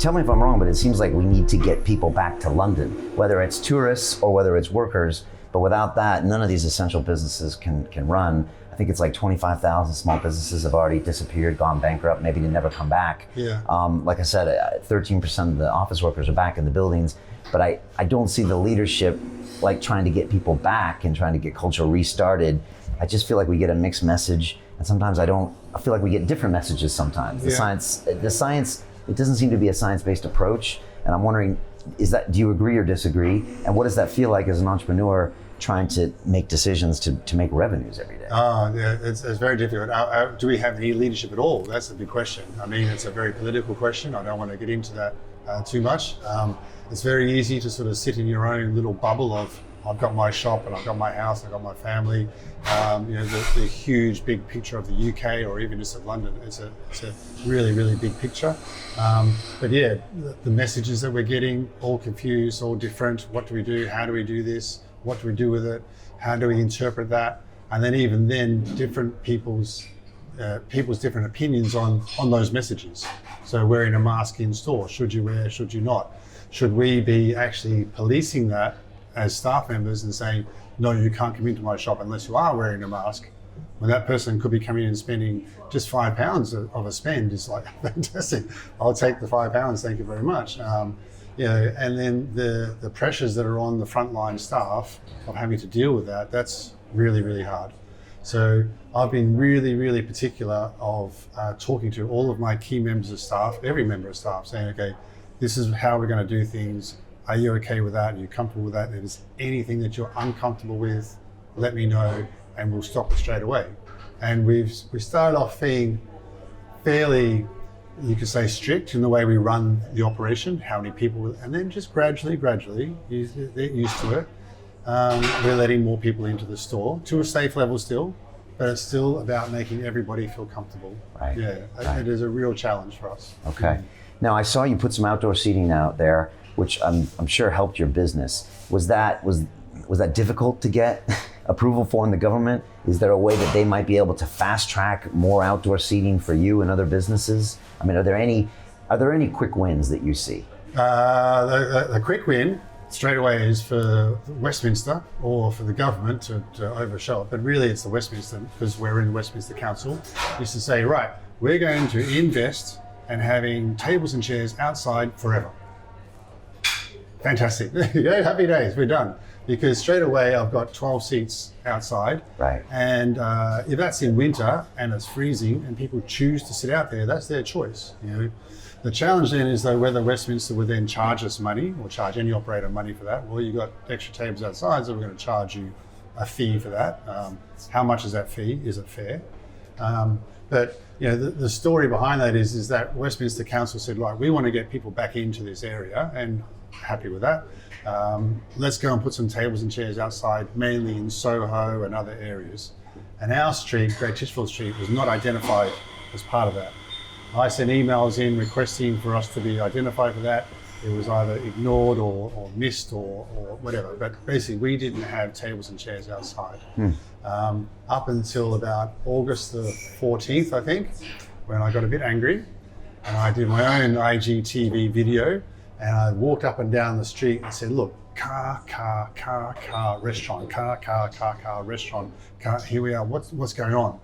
tell me if I'm wrong, but it seems like we need to get people back to London, whether it's tourists or whether it's workers. But without that, none of these essential businesses can run. I think it's like 25,000 small businesses have already disappeared, gone bankrupt, maybe they never come back. Yeah. Like I said, 13% of the office workers are back in the buildings, but I don't see the leadership like trying to get people back and trying to get culture restarted. I just feel like we get a mixed message, and sometimes I feel like we get different messages sometimes. The science, it doesn't seem to be a science-based approach, and I'm wondering, do you agree or disagree? And what does that feel like as an entrepreneur trying to make decisions to make revenues every day? Yeah, it's very difficult. Do we have any leadership at all? That's the big question. I mean, it's a very political question. I don't want to get into that too much. It's very easy to sort of sit in your own little bubble of, I've got my shop and I've got my house, I've got my family. The huge big picture of the UK or even just of London, it's a really, really big picture. But yeah, the messages that we're getting, all confused, all different. What do we do? How do we do this? What do we do with it? How do we interpret that? And then even then, different people's different opinions on those messages. So wearing a mask in store, should you wear, should you not? Should we be actually policing that as staff members and saying, no, you can't come into my shop unless you are wearing a mask, when that person could be coming in and spending just £5 of a spend? Is like, fantastic, I'll take the £5, thank you very much. And then the pressures that are on the frontline staff of having to deal with that's really, really hard. So I've been really, really particular of talking to all of my key members of staff, every member of staff, saying, okay, this is how we're going to do things. Are you okay with that? Are you comfortable with that? If there's anything that you're uncomfortable with, let me know and we'll stop it straight away. And we started off being fairly, you could say, strict in the way we run the operation, how many people, and then just gradually, they're used to it. We're letting more people into the store to a safe level still, but it's still about making everybody feel comfortable. Right. Yeah, right. It is a real challenge for us. Okay. Now I saw you put some outdoor seating out there, which I'm sure helped your business. Was that difficult to get approval for in the government? Is there a way that they might be able to fast track more outdoor seating for you and other businesses? I mean, are there any quick wins that you see? The quick win straight away is for Westminster or for the government to overshow it, but really it's the Westminster, because we're in the Westminster Council, is to say, right, we're going to invest in having tables and chairs outside forever. Fantastic. Yeah, happy days, we're done. Because straight away I've got 12 seats outside. Right. And if that's in winter and it's freezing and people choose to sit out there, that's their choice. The challenge then is though whether Westminster would then charge us money or charge any operator money for that. Well, you've got extra tables outside, so we're going to charge you a fee for that. How much is that fee? Is it fair? But the story behind that is that Westminster Council said, like, we want to get people back into this area, and happy with that. Let's go and put some tables and chairs outside, mainly in Soho and other areas. And our street, Great Titchfield Street, was not identified as part of that. I sent emails in requesting for us to be identified for that. It was either ignored or missed or whatever. But basically, we didn't have tables and chairs outside. Up until about August the 14th, I think, when I got a bit angry. And I did my own IGTV video. And I walked up and down the street and said, look, car, restaurant, car, restaurant, here we are, what's going on?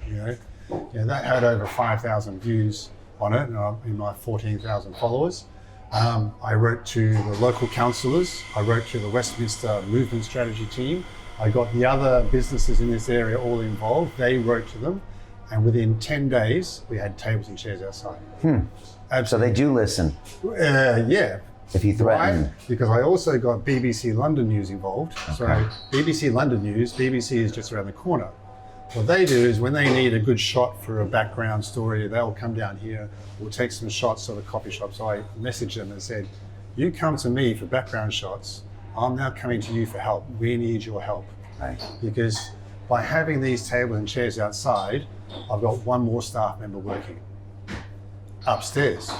That had over 5,000 views on it in my 14,000 followers. I wrote to the local councillors, I wrote to the Westminster Movement Strategy team, I got the other businesses in this area all involved, they wrote to them, and within 10 days, we had tables and chairs outside. So they do listen. Yeah. If you threaten. Why? Because I also got BBC London News involved. Okay. So BBC London News, BBC is just around the corner. What they do is when they need a good shot for a background story, they'll come down here, we'll take some shots of a coffee shop. So I messaged them and said, you come to me for background shots, I'm now coming to you for help. We need your help. Right. Because by having these tables and chairs outside, I've got one more staff member working upstairs.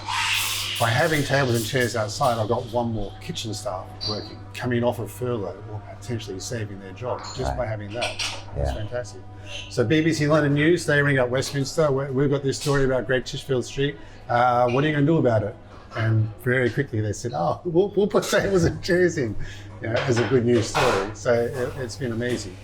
By having tables and chairs outside, I've got one more kitchen staff working, coming off of furlough or potentially saving their job just by having that. It's fantastic. So BBC London News, they ring up Westminster. We've got this story about Great Titchfield Street. What are you going to do about it? And very quickly they said, "Oh, we'll put tables and chairs in," as a good news story. So it's been amazing.